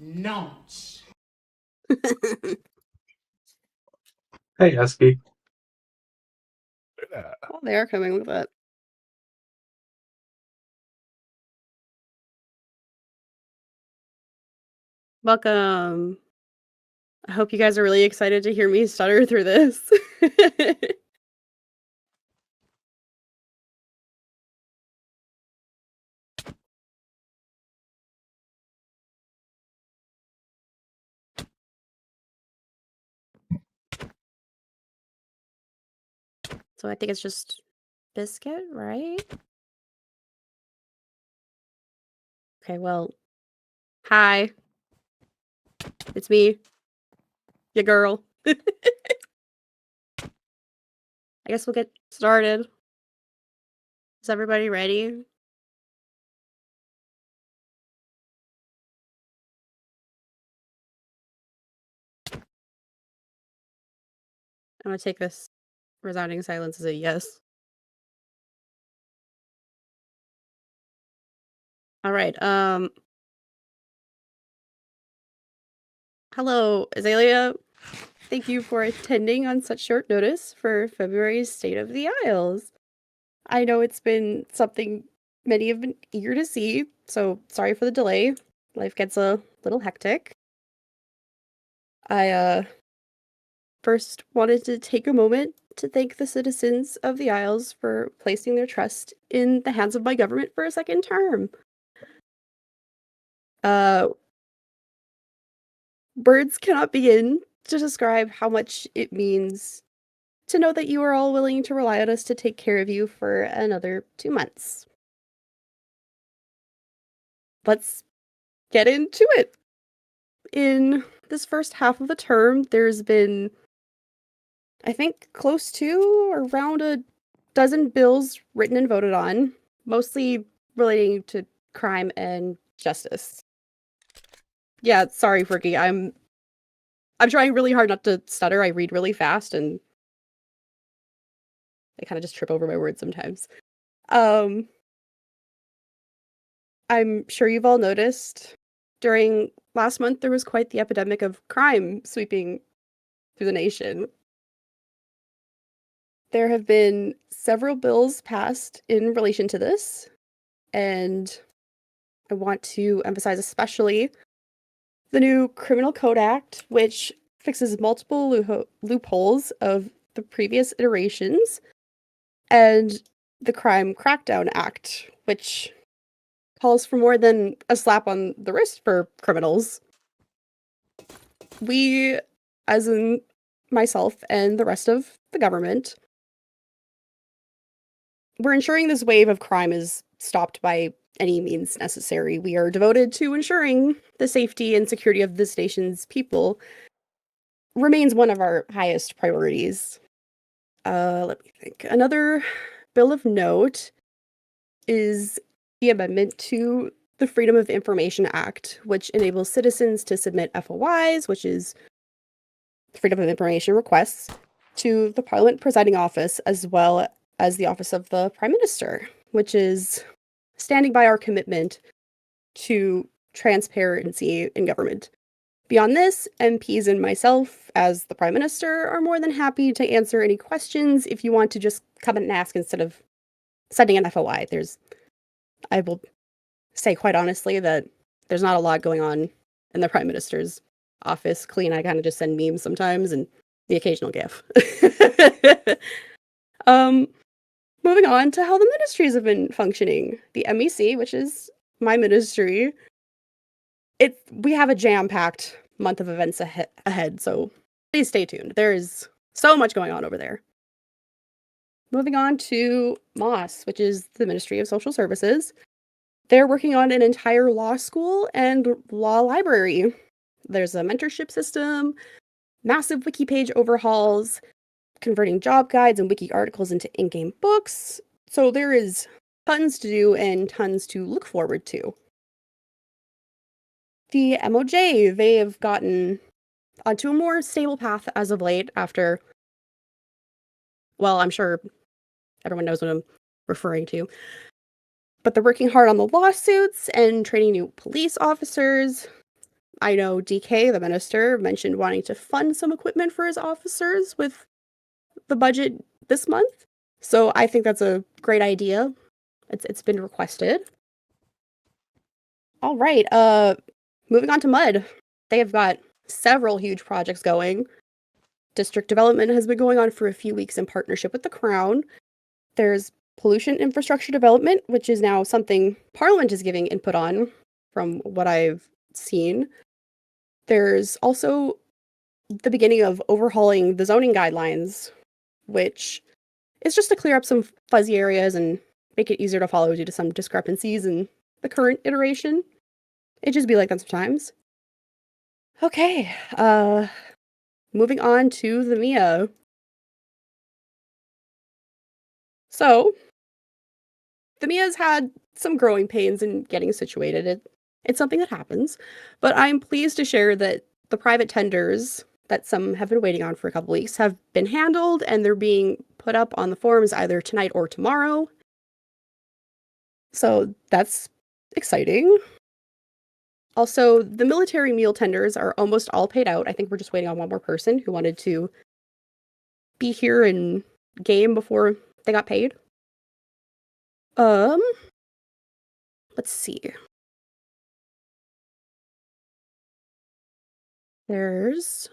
Nonce. Hey, Esky. Well, they are coming with it. Welcome. I hope you guys are really excited to hear me stutter through this. So I think it's just biscuit, right? Okay, well, hi. It's me, your girl. I guess we'll get started. Is everybody ready? I'm gonna take this resounding silence as a yes. All right, hello, Azalea. Thank you for attending on such short notice for February's State of the Isles. I know it's been something many have been eager to see, so sorry for the delay. Life gets a little hectic. I first wanted to take a moment to thank the citizens of the Isles for placing their trust in the hands of my government for a second term. Words cannot begin to describe how much it means to know that you are all willing to rely on us to take care of you for another 2 months. Let's get into it. In this first half of the term, there's been, I think, close to around a dozen bills written and voted on, mostly relating to crime and justice. Yeah, sorry, Fricky. I'm trying really hard not to stutter. I read really fast and I kind of just trip over my words sometimes. I'm sure you've all noticed during last month there was quite the epidemic of crime sweeping through the nation. There have been several bills passed in relation to this, and I want to emphasize especially the new Criminal Code Act, which fixes multiple loopholes of the previous iterations, and the Crime Crackdown Act, which calls for more than a slap on the wrist for criminals. We, as in myself and the rest of the government, we're ensuring this wave of crime is stopped by any means necessary. We are devoted to ensuring the safety and security of this nation's people remains one of our highest priorities. Let me think. Another bill of note is the amendment to the Freedom of Information Act, which enables citizens to submit FOIs, which is Freedom of Information requests, to the Parliament presiding office, as well as the office of the Prime Minister, which is standing by our commitment to transparency in government. Beyond this, MPs and myself, as the Prime Minister, are more than happy to answer any questions if you want to just come in and ask instead of sending an FOI. I will say quite honestly that there's not a lot going on in the Prime Minister's office. Clee and I kind of just send memes sometimes and the occasional GIF. Moving on to how the ministries have been functioning. The MEC, which is my ministry, we have a jam-packed month of events ahead, so please stay tuned. There is so much going on over there. Moving on to MOS, which is the Ministry of Social Services. They're working on an entire law school and law library. There's a mentorship system, massive wiki page overhauls, converting job guides and wiki articles into in-game books. So there is tons to do and tons to look forward to. The MOJ, they have gotten onto a more stable path as of late after, well, I'm sure everyone knows what I'm referring to. But they're working hard on the lawsuits and training new police officers. I know DK, the minister, mentioned wanting to fund some equipment for his officers with the budget this month. So I think that's a great idea. It's been requested. All right. Moving on to Mud. They have got several huge projects going. District development has been going on for a few weeks in partnership with the Crown. There's pollution infrastructure development, which is now something Parliament is giving input on, from what I've seen. There's also the beginning of overhauling the zoning guidelines, which is just to clear up some fuzzy areas and make it easier to follow due to some discrepancies in the current iteration. It just be like that sometimes. Okay, moving on to the Mia. So, the Mia's had some growing pains in getting situated. It's something that happens, but I'm pleased to share that the private tenders that some have been waiting on for a couple weeks have been handled, and they're being put up on the forums either tonight or tomorrow. So that's exciting. Also, the military meal tenders are almost all paid out. I think we're just waiting on one more person who wanted to be here and game before they got paid. Um, let's see. There's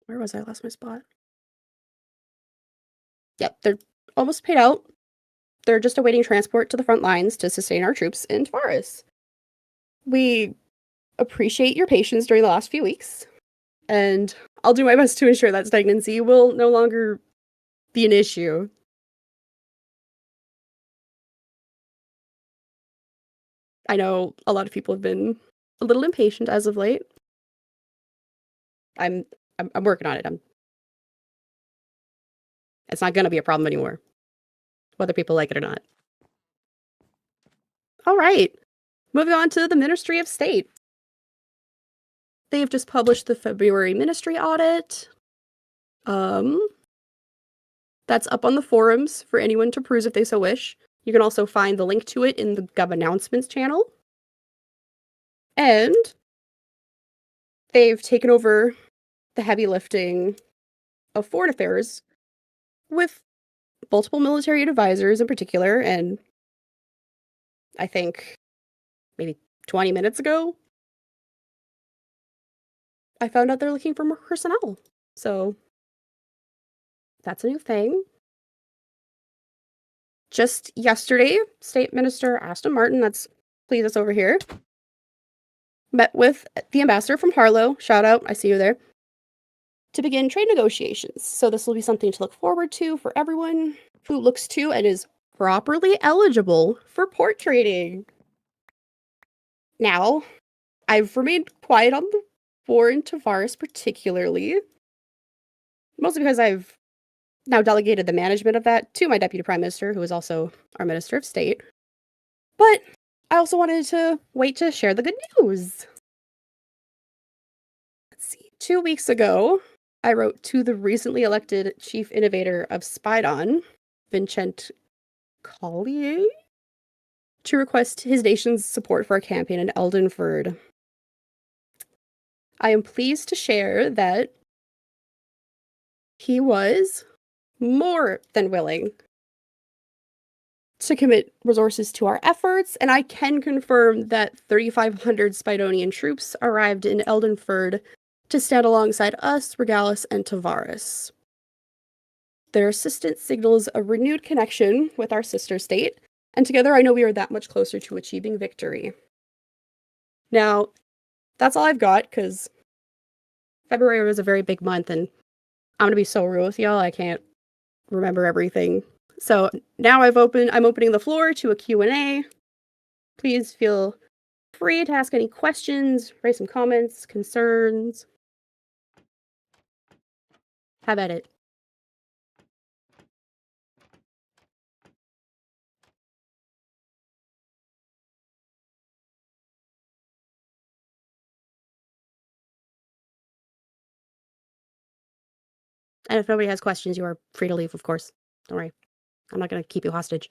where was I? Lost my spot. Yep, they're almost paid out. They're just awaiting transport to the front lines to sustain our troops in Tavares. We appreciate your patience during the last few weeks, and I'll do my best to ensure that stagnancy will no longer be an issue. I know a lot of people have been a little impatient as of late. I'm I'm working on it. It's not going to be a problem anymore, whether people like it or not. All right. Moving on to the Ministry of State. They've just published the February ministry audit. That's up on the forums for anyone to peruse if they so wish. You can also find the link to it in the Gov Announcements channel. And they've taken over the heavy lifting of foreign affairs with multiple military advisors in particular. And I think maybe 20 minutes ago, I found out they're looking for more personnel. So that's a new thing. Just yesterday, State Minister Aston Martin, that's please us over here, met with the ambassador from Harlow, shout out, I see you there, to begin trade negotiations. So this will be something to look forward to for everyone who looks to and is properly eligible for port trading. Now, I've remained quiet on the war in Tavares particularly, mostly because I've now delegated the management of that to my deputy prime minister, who is also our minister of state. But I also wanted to wait to share the good news. Let's see. 2 weeks ago, I wrote to the recently elected chief innovator of Spydon, Vincent Collier, to request his nation's support for a campaign in Eldenford. I am pleased to share that he was more than willing to commit resources to our efforts, and I can confirm that 3,500 Spydonian troops arrived in Eldenford to stand alongside us, Regalis, and Tavares. Their assistance signals a renewed connection with our sister state, and together I know we are that much closer to achieving victory. Now, that's all I've got, because February was a very big month, and I'm going to be so real with y'all, I can't remember everything. So now I'm opening the floor to a Q&A. Please feel free to ask any questions, raise some comments, concerns. Have at it. And if nobody has questions, you are free to leave, of course. Don't worry. I'm not going to keep you hostage.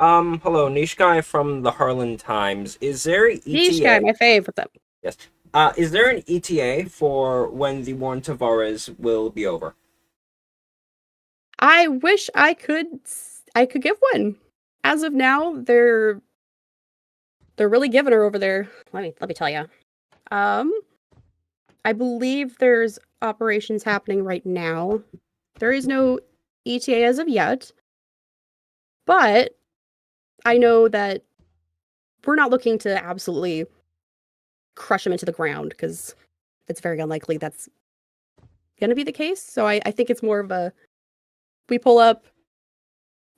Hello, Niche Guy from the Harlan Times. Is there an Niche guy, ETA? my fave. What's up? Yes. Is there an ETA for when the War in Tavares will be over? I wish I could give one. As of now, they're really giving her over there. Let me tell you. Um, I believe there's operations happening right now. There is no ETA as of yet, but I know that we're not looking to absolutely crush them into the ground because it's very unlikely that's going to be the case. So I think it's more of a we pull up,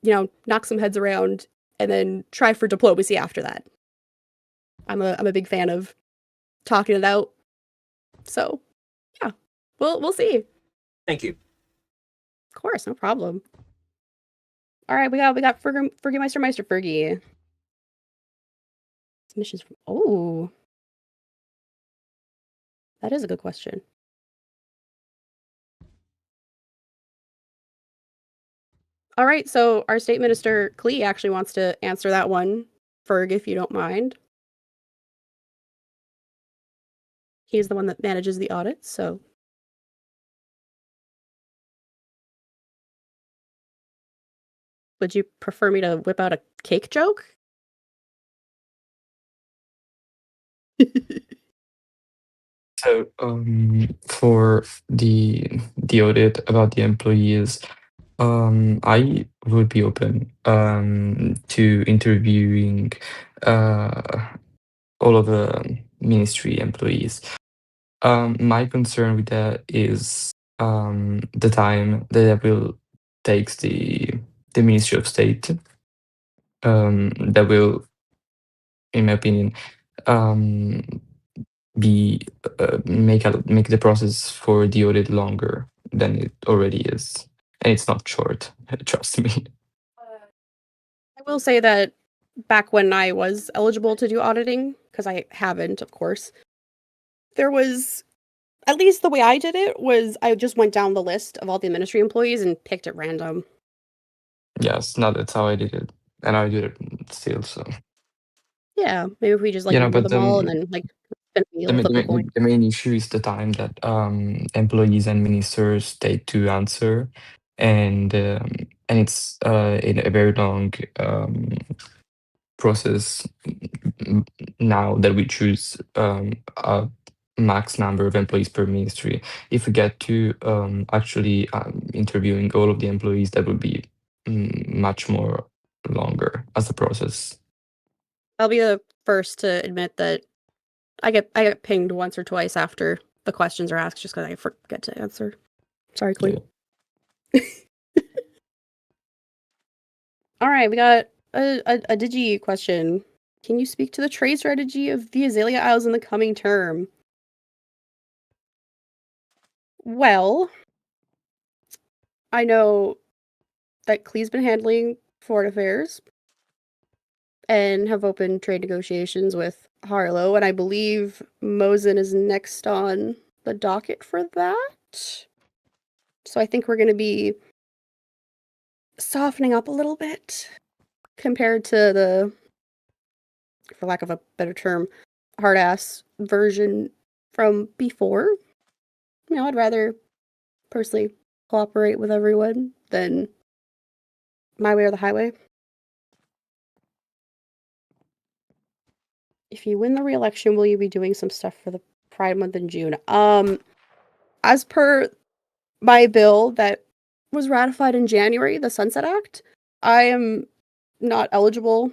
knock some heads around, and then try for diplomacy after that. I'm a big fan of talking it out. So yeah, we'll see. Of Thank you. course, no problem. All right, we got Fergie Meister Fergie. Submissions from that is a good question. All right, so our state minister Klee actually wants to answer that one, Ferg, if you don't mind. He's the one that manages the audit, so would you prefer me to whip out a cake joke? For the audit about the employees, I would be open to interviewing uh, all of the ministry employees. My concern with that is the time that it will takes the Ministry of State. That will, in my opinion, um, be make the process for the audit longer than it already is, and it's not short. Trust me. I will say that back when I was eligible to do auditing, because I haven't, of course, there was at least the way I did it was I just went down the list of all the ministry employees and picked at random. Yes, no, that's how I did it, and I do it still. So Yeah, maybe if we just like you know, number but them all and then like spin a wheel, flip a coin. the main issue is the time that employees and ministers take to answer, and it's in a very long process now that we choose a max number of employees per ministry. If we get to actually interviewing all of the employees, that would be much more longer as a process. I'll be the first to admit that I get pinged once or twice after the questions are asked just because I forget to answer. Sorry, Queen. Yeah. All right, we got a Digi question. Can you speak to the trade strategy of the Azalea Isles in the coming term? Well, I know that Clee's been handling foreign affairs and have opened trade negotiations with Harlow, and I believe Mosen is next on the docket for that. So I think we're going to be softening up a little bit compared to the, for lack of a better term, hard ass version from before. I'd rather personally cooperate with everyone than my way or the highway. If you win the re-election, will you be doing some stuff for the Pride Month in June? As per my bill that was ratified in January, the Sunset Act, I am not eligible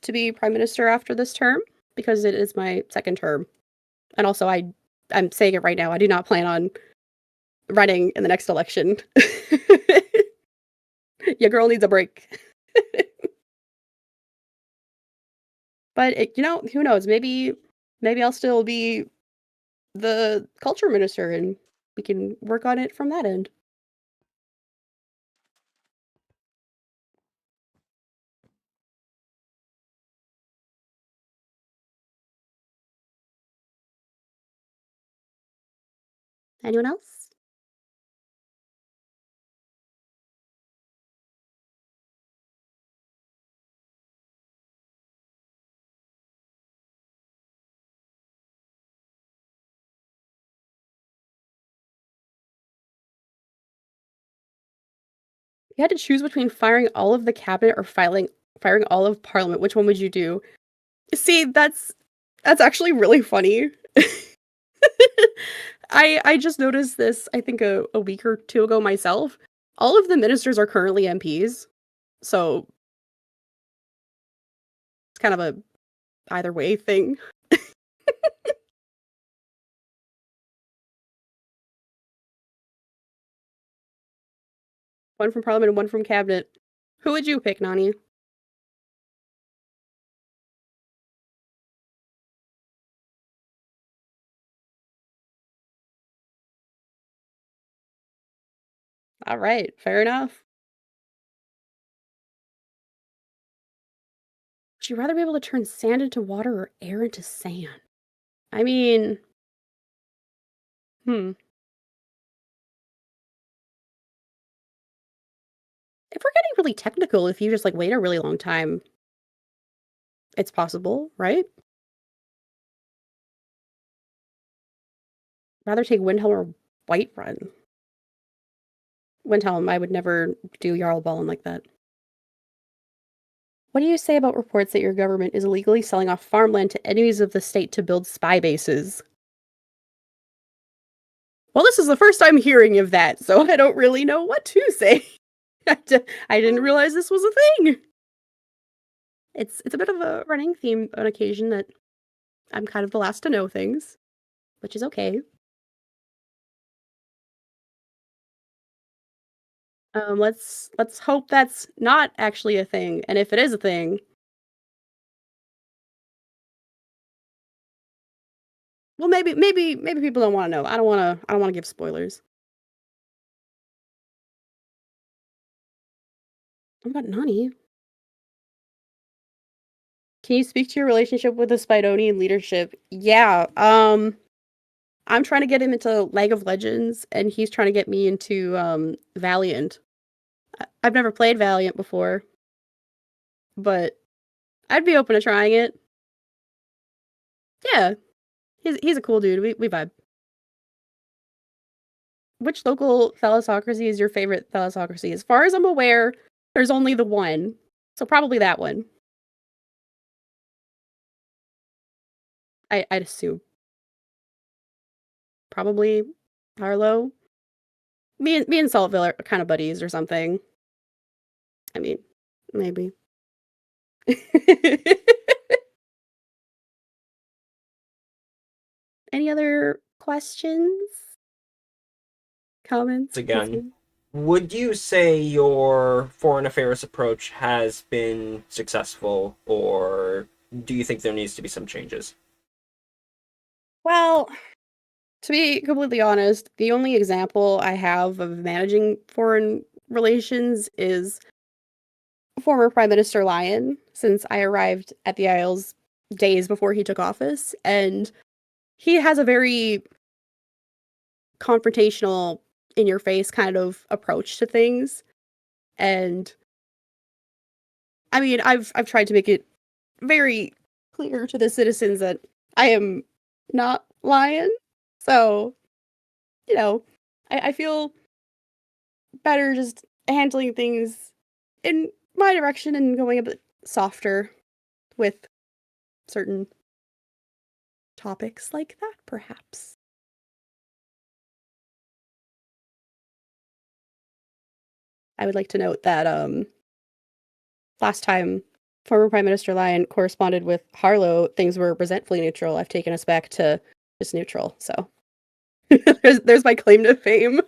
to be prime minister after this term because it is my second term. And also I'm saying it right now, I do not plan on running in the next election. Your girl needs a break. But who knows? Maybe I'll still be the culture minister and we can work on it from that end. Anyone else? you had to choose between firing all of the cabinet or firing all of parliament, which one would you do? See, that's actually really funny. I just noticed this, I think a week or two ago myself. All of the ministers are currently MPs, so it's kind of a either way thing. One from parliament and one from cabinet. Who would you pick, Nani? All right, fair enough. Would you rather be able to turn sand into water or air into sand? I mean, hmm. If we're getting really technical, if you just like wait a really long time, it's possible, right? Rather take Windhelm or Whiterun. Windhelm, I would never do Jarl Balin like that. What do you say about reports that your government is illegally selling off farmland to enemies of the state to build spy bases? Well, this is the first I'm hearing of that, so I don't really know what to say. I didn't realize this was a thing. It's a bit of a running theme on occasion that I'm kind of the last to know things, which is okay. Let's hope that's not actually a thing, and if it is a thing, well, maybe people don't want to know. I don't want to give spoilers. What about Nani? Can you speak to your relationship with the Spidonian leadership? Yeah, I'm trying to get him into League of Legends, and he's trying to get me into Valiant. I've never played Valiant before, but I'd be open to trying it. Yeah, he's a cool dude. We vibe. Which local thalassocracy is your favorite thalassocracy? As far as I'm aware, there's only the one, so probably that one. I'd assume. Probably Harlow. Me and Saltville are kind of buddies or something. I mean, maybe. Any other questions? Comments? Again, would you say your foreign affairs approach has been successful, or do you think there needs to be some changes? Well, to be completely honest, the only example I have of managing foreign relations is former Prime Minister Lyon, since I arrived at the Isles days before he took office, and he has a very confrontational, in your face kind of approach to things. And I mean, I've tried to make it very clear to the citizens that I am not Lyon. So, you know, I feel better just handling things in my direction and going a bit softer with certain topics like that, perhaps. I would like to note that last time former Prime Minister Lyon corresponded with Harlow, things were resentfully neutral. I've taken us back to just neutral, so there's my claim to fame.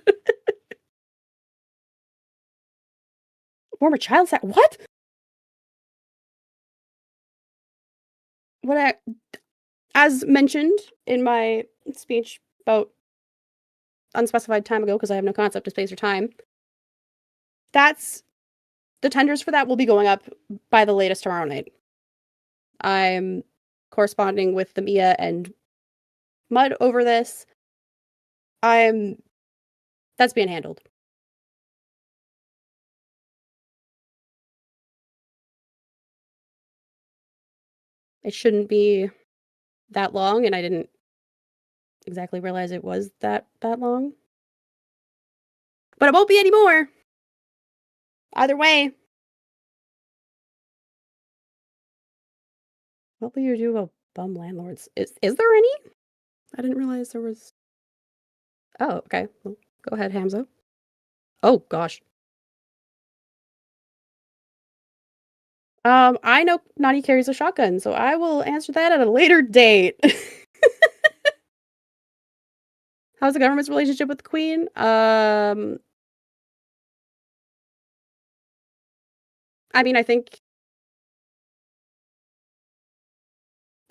Former child sex. What? What I, as mentioned in my speech about unspecified time ago, because I have no concept of space or time, that's the tenders for that will be going up by the latest tomorrow night. I'm corresponding with the Mia and Mud over this. That's being handled. It shouldn't be that long, and I didn't exactly realize it was that long. But it won't be anymore. Either way, what will you do about bum landlords? Is there any? I didn't realize there was. Oh, okay. Well, go ahead, Hamza. Oh gosh. I know Naughty carries a shotgun, so I will answer that at a later date. How's the government's relationship with the Queen? I mean, I think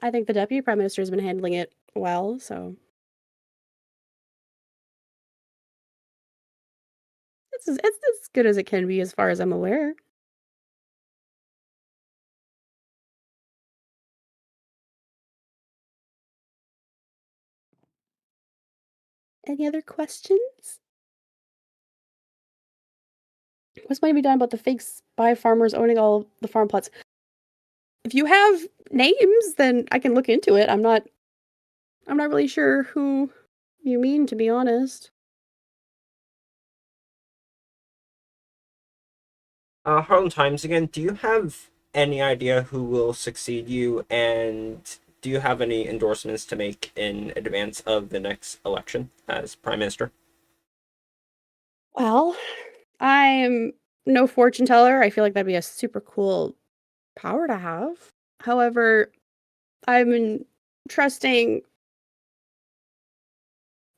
the Deputy Prime Minister has been handling it well, so it's as good as it can be as far as I'm aware. Any other questions? What's going to be done about the fake spy farmers owning all the farm plots? If you have names, then I can look into it. I'm not really sure who you mean, to be honest. Harlem Times again. Do you have any idea who will succeed you, and do you have any endorsements to make in advance of the next election as Prime Minister? Well, I'm no fortune teller. I feel like that'd be a super cool power to have. However, I'm trusting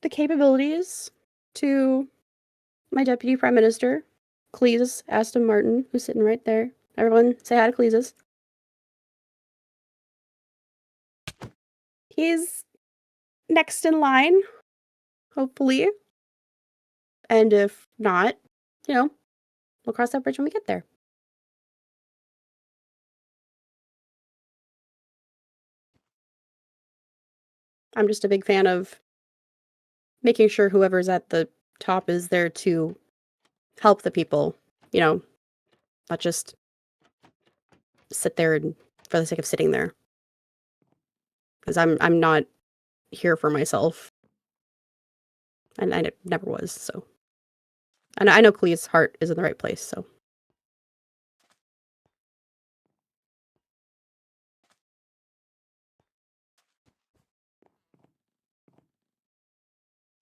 the capabilities to my deputy prime minister, Cleese Aston Martin, who's sitting right there. Everyone say hi to Cleeses. He's next in line, hopefully. And if not, you know, we'll cross that bridge when we get there. I'm just a big fan of making sure whoever's at the top is there to help the people, you know, not just sit there and for the sake of sitting there. Because I'm not here for myself. And I never was, so. And I know Clee's heart is in the right place, so.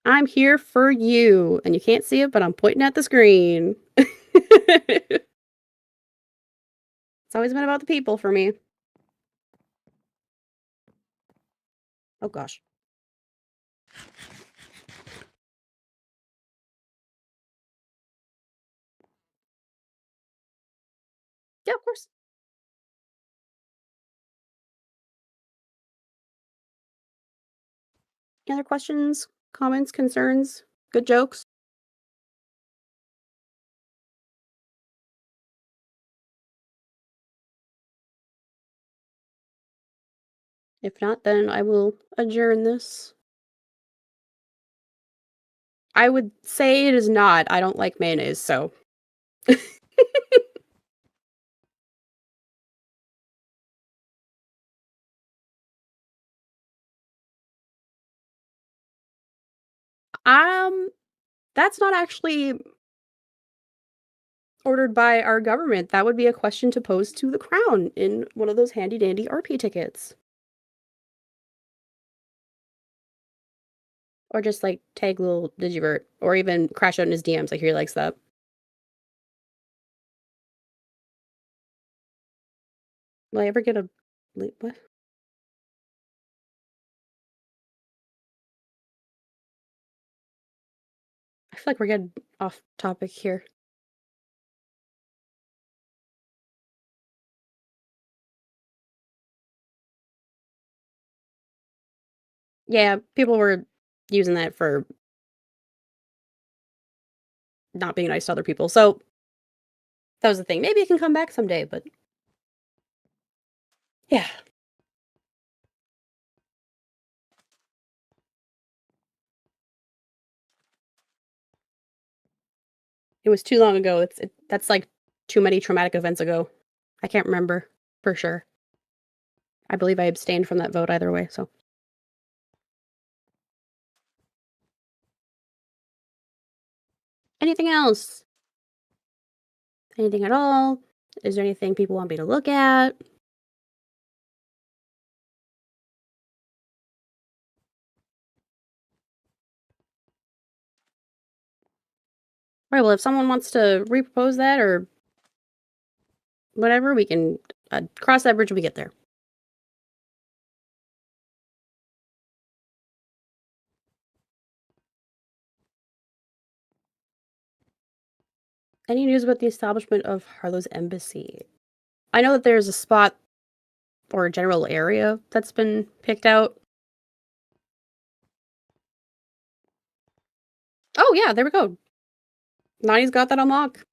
I'm here for you. And you can't see it, but I'm pointing at the screen. It's always been about the people for me. Oh gosh. Yeah, of course. Any other questions, comments, concerns, good jokes? If not, then I will adjourn this. I would say it is not. I don't like mayonnaise, so. Um, that's not actually ordered by our government. That would be a question to pose to the crown in one of those handy dandy RP tickets. Or just like tag little Digivert, or even crash out in his DMs. I hear he likes that. Will I ever get a what? I feel like we're getting off topic here. Yeah, people were using that for not being nice to other people. So that was the thing. Maybe it can come back someday, but yeah. It was too long ago. That's like too many traumatic events ago. I can't remember for sure. I believe I abstained from that vote either way, so. Anything else? Anything at all? Is there anything people want me to look at? Right, well, if someone wants to repropose that or whatever, we can cross that bridge when we get there. Any news about the establishment of Harlow's embassy? I know that there's a spot or a general area that's been picked out. Oh, yeah, there we go. Nani's got that on lock.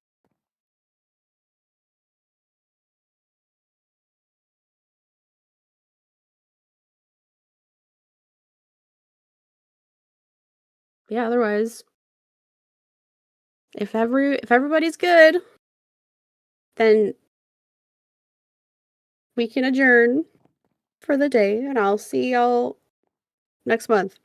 Yeah, otherwise, if everybody's good, then we can adjourn for the day, and I'll see y'all next month.